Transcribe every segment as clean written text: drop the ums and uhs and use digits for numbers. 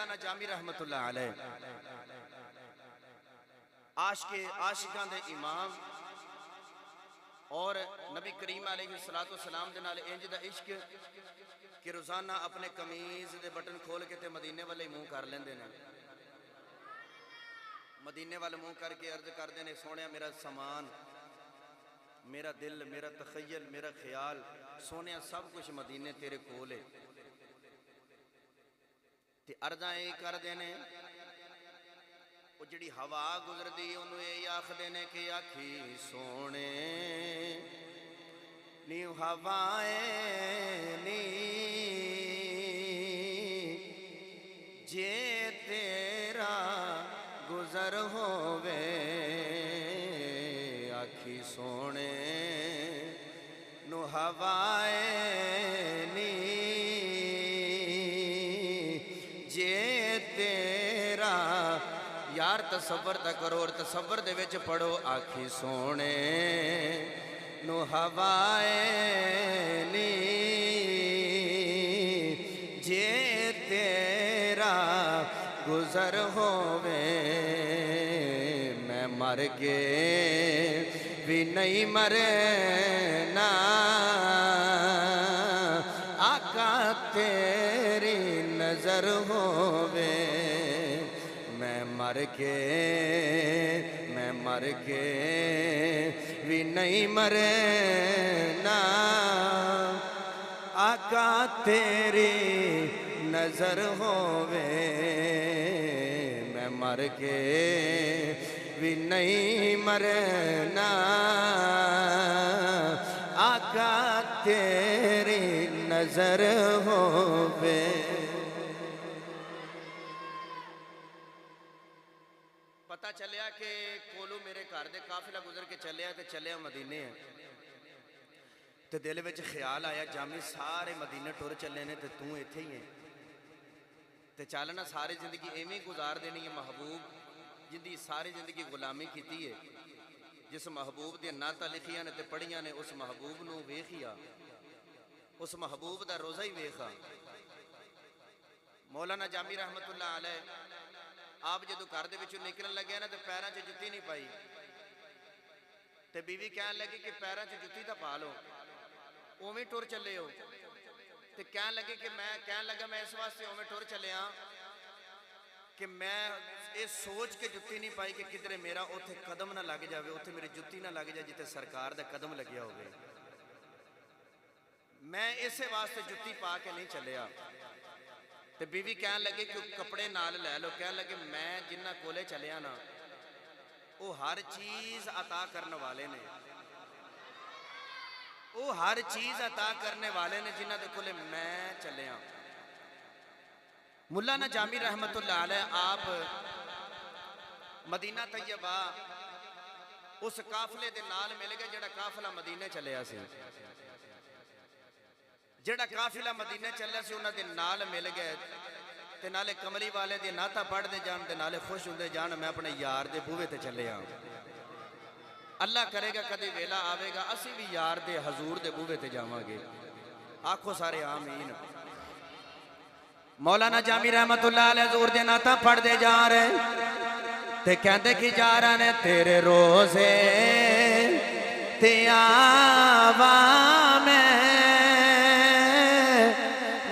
مولانا جامی رحمت اللہ علیہ عاشقاں دے امام اور نبی کریم علیہ السلام دے نال انج دا عشق کہ روزانہ اپنے قمیض دے بٹن کھول کے تے مدینے والے منہ کر لیندے نے، مدینے والے منہ کر کے عرض کر دینے سونیا میرا سامان، میرا دل، میرا تخیل، میرا خیال، سونیا سب کچھ مدینے تیرے کولے تے عرضاں اے کر دینے وہ جڑی ہوا گزر دی انہوں اے آخ دینے کہ آکھی سونے نیو ہوائیں نی جے تیرا گزر ہووے آکھی سونے نو ہوائیں نی جے تیرا یار تصور تا کرو اور تصور دے وچ پڑھو آکھی سونے نو ہوائیں نی جے تیرا گزر ہووے میں مر کے بھی نہیں مرنا آقا تیری نظر ہووے میں مر کے بھی نہیں مرنا آقا تیری نظر ہووے میں مر کے بھی نہیں مرنا آقا تیری نظر ہووے۔ پتہ چلیا کہ کولو میرے گھر دے قافلہ گزر کے چلیا تے چلیا مدینے ہیں تے دل وچ خیال آیا جامی سارے مدینے ٹور چلے نے تے توں ایتھے ہی ہیں تے چالنا ساری زندگی ایویں گزار دینی ہے محبوب جندی ساری زندگی غلامی کیتی ہے جس محبوب دے نعتاں لکھیاں نے تے پڑھیاں نے اس محبوب نو ویکھیا اس محبوب دا روزہ ہی ویکھا مولانا جامی رحمت اللہ علیہ آپ جدو گھر دے وچوں نکلن لگے نا تے پیراں چ جُتی نہیں پائی تے بیوی کہن لگی کہ پیراں چ جُتی تا پا لو اوویں ٹر چلے ہو تے کہن لگے کہ کہن لگا میں اس واسطے اوویں ٹر چلیا کہ میں یہ سوچ کے جُتی نہیں پائی کہ کدھر میرا اوتھے قدم نہ لگ جاوے اوتھے میری جُتی نہ لگ جائے جتے سرکار دا قدم لگیا ہوگے میں اسے واسطے جُتی پا کے نہیں چلیا تے بیوی کہن لگے کہ کپڑے نال لے لو کہن لگے میں جنہ کولے چلیا نا وہ ہر چیز عطا کرنے والے نے وہ ہر چیز عطا کرنے والے نے جنہ دے کولے میں چلیا مولانا جامی رحمت اللہ علیہ آپ مدینہ طیبہ اس قافلے دے نال مل گئے جڑا قافلہ مدینے چلیا سی جڑا قافلہ مدینے چلیا سی انہاں دے نال مل گئے تے نالے کملی والے دی نعتاں پڑھ دے جان تے نالے خوش ہوندے جان میں اپنے یار دے بوئے تے چلے آں اللہ کرے گا کدی ویلا آوے گا اسی بھی یار دے حضور دے بوئے تے جاواں گے آکھو سارے آمین مولانا جامی رحمت اللہ علیہ حضور دے نعتاں پڑھ دے جا رہے تے کہندے کی جا رہے نے تیرے روزے تے آوا میں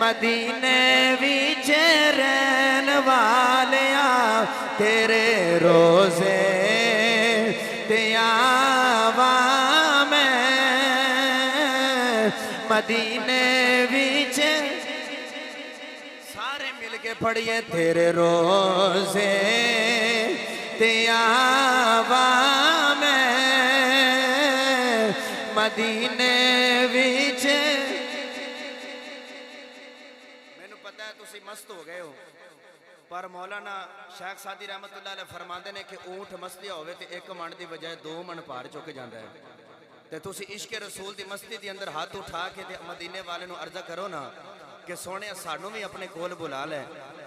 مدینے وچ رہن والیاں تیرے روزے تے آوا میں مدینے وچ سارے مل کے پڑھیے تیرے روزے تے آوا میں مدینے وچ تسی مست ہو گئے ہو پر مولانا شیخ سادی رحمت اللہ علیہ فرماندے نے کہ اونٹ مستیا ہوئے تے ایک من دی بجائے 2 من پار چک جاندہ ہے تے تسی عشق رسول دی مستی دی اندر ہاتھ اٹھا کے تے مدینے والے نو عرضہ کرو نا کہ سونے سانو بھی اپنے کول بلا لے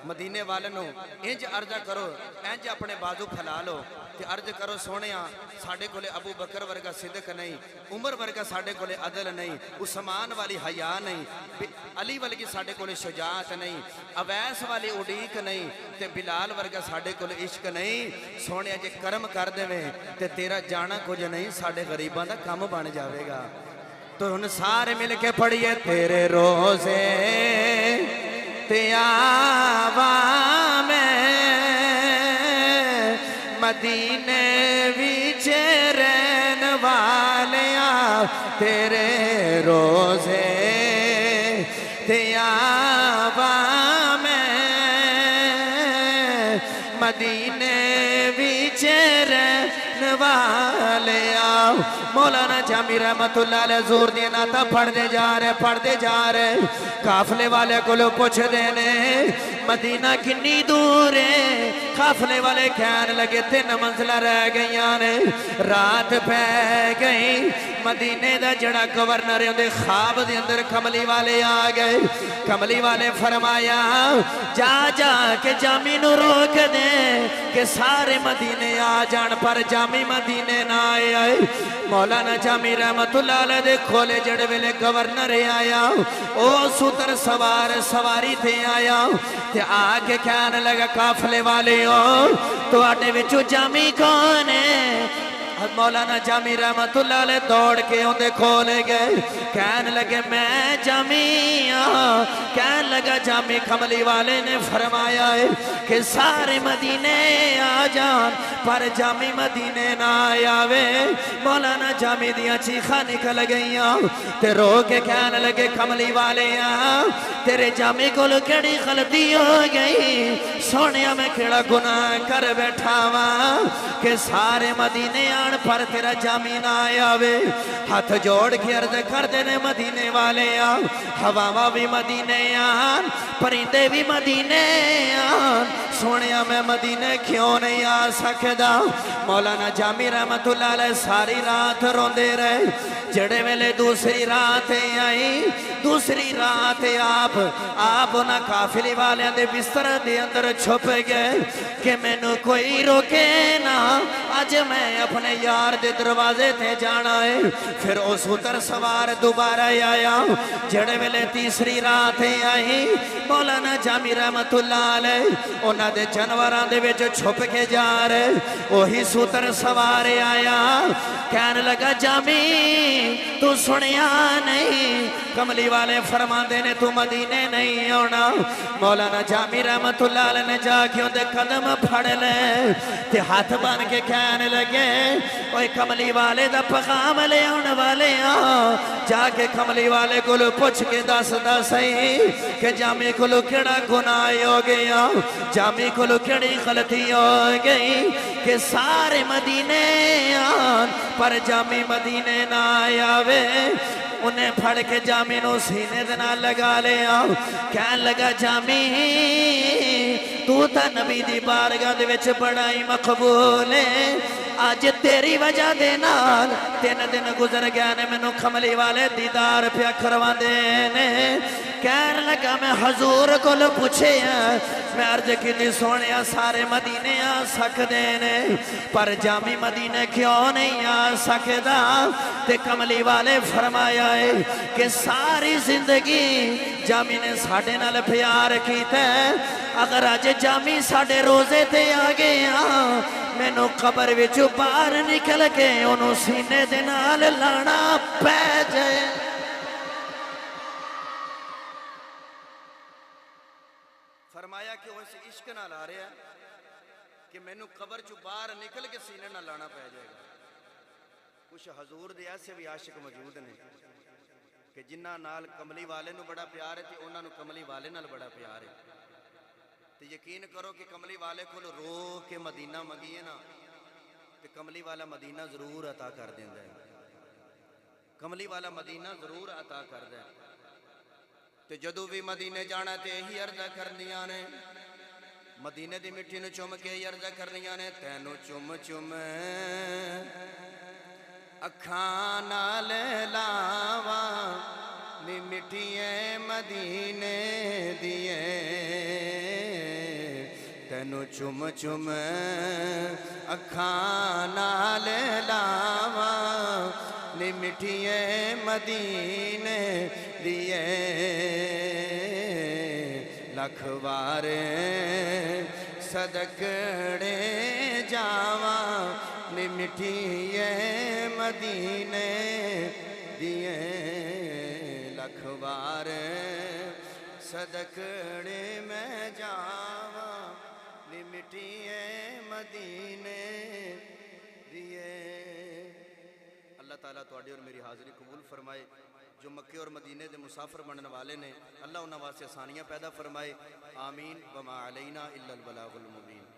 مدینے والوں انج عرضہ کرو انج اپنے بازو پھیلا لو تے عرض کرو سونیا ساڈے کولے ابو بکر ورگا صدق نہیں عمر ورگا ساڈے کولے عدل نہیں عثمان والی حیا نہیں علی ورگی ساڈے کولے شجاعت نہیں اویس والی اڈیک نہیں تے بلال ورگا ساڈے کولے عشق نہیں سونیا جے کرم کر دیویں تے تیرا جانا کچھ نہیں ساڈے غریباں دا کم بن جاوے گا تو ہن سارے مل کے پڑھیے تیرے روزے تے آوا میں مدینے وچ رہن والیاں تیرے روزے تے آوا میں مدینے وچ رہن والیاں مولانا جامی رحمت اللہ علیہ زور دی نعتاں پڑھدے جا رہے قافلے والے کو لو پوچھ دینے مدینہ کنی دور ہے قافلے والے کہنے لگے 3 منزلہ رہ گئیاں نے رات پہ گئی مدینے دا جڑا گورنر ہے اندے خواب دے اندر کملی والے آ گئے کملی والے فرمایا جا کے جامی نو روک دے کہ سارے مدینے آ جان پر جامی مدینے نہ آئے مولانا جامی رحمت اللہ علیہ دے کھولے جڑے ویلے گورنر آیا او ستر سواری تھے آیا تے آگے کہنے لگا قافلے والے ہو تو آٹے وچو جامی کون ہے مولانا جامی رحمت اللہ علیہ دوڑ کے اندے کھولے گئے کہنے لگے میں جامی کہنے لگا جامی کملی والے نے فرمایا ہے کہ سارے مدینے آ جان پر جامی مدینے نہ آیاوے مولانا جامی دیا چیخا نکل گئیاں تے رو کے کہنے لگے کملی والے تیرے جامی کو کیڑی غلطی ہو گئی سونیا میں کیڑا گناہ کر بیٹھا ہوا کہ سارے مدینے آن پر تیرا جامی نہ آیاوے ہاتھ جوڑ کے عرض کر دینے مدینے والے ہواوا بھی مدینے آن پرندے بھی مدینے آن سونیا میں مدینے کیوں نہیں آ سکدا مولانا جامی رحمت اللہ علیہ ساری رات روندے رہے جڑے ویلے دوسری رات آئی دوسری رات آپ انہاں قافلے والے دے بستر دے اندر چھپ گئے کہ میں نو کوئی روکے نا آج میں اپنے یار دے دروازے تے جانا ہے پھر او ستر سوار دوبارہ آیا جڑے ویلے تیسری رات آئی مولانا جامی رحمت اللہ علیہ انہاں دے جانوراں دے وچ چھپ کے جا رہے وہی ستر سوار آیا کہنے لگا جامی تو سنیا نہیں کملی والے فرماندے نے تو مدینے نہیں ہونا مولانا جامی رحمت اللہ علیہ نے جا کے اندے قدم پھڑ لے تے ہاتھ بان کے کہنے لگے اوہ کملی والے دا پیغام لے آنے والے جا کے کملی والے کو پوچھ کے دس کہ جامی کو کیڑا گناہ ہو گیا جامی کو کیڑی غلطی ہو گئی کہ سارے مدینے آن پر جامی مدینے نہ آیاوے انہیں پھڑ کے جامی نو سینے دنا لگا لیا کہنے لگا جامی تو تا نبی دی بارگاہ دے وچ بڑائی مقبول ہے آج تیری وجہ دے نال 3 دن گزر گیا نے میں نو کملی والے دیدار پیا کروا دینے کہنے لگا میں حضور کو لو پوچھے میں عرض کی دی سونیا سارے مدینے آ سکدینے پر جامی مدینے کیوں نہیں آ سکدا تے کملی والے فرمایا ہے کہ ساری زندگی جامی نے ساڑھے نال پیار کیتا ہے اگر آج جامی ساڑھے روزے تے آگے میں نو قبر وچو باہر نکل کے انہوں سینے دے نال لانا پہ جائے فرمایا کہ وہ اسے عشق نہ لا رہے ہیں کہ میں نو قبر چو باہر نکل کے سینے نہ لانا پہ جائے گا کچھ حضور دے ایسے بھی عاشق موجود نے کہ جنہ نال کملی والے نو بڑا پیار ہے تے انہاں نو کملی والے نال بڑا پیار ہے تے یقین کرو کہ کملی والے کو رو کے مدینہ منگیے نا تے کملی والا مدینہ ضرور عطا کر دیندا ہے کملی والا مدینہ ضرور عطا کر دے تے جدو بھی مدینے جانا تے یہی عرضہ کرنیاں نے مدینے دی مٹی نو چوم کے یہی عرضہ کرنیاں نے تینو چوم چوم اکھاں نال لاواں نی مٹیے مدینے دیے تینو چم چم اکھاں نال لاواں نی مٹھیے مدینے دیے لکھ وار صدقڑے جاواں نی مٹھیے مدینے دیے لکھ وار صدقڑے میں جاواں نی مٹھیے مدینے دیے۔ اللہ تعالیٰ تواڈی اور میری حاضری قبول فرمائے۔ جو مکے اور مدینے دے مسافر بننے والے نے اللہ انہاں واسطے آسانیاں پیدا فرمائے۔ آمین۔ وما علینا الا البلاغ المبین۔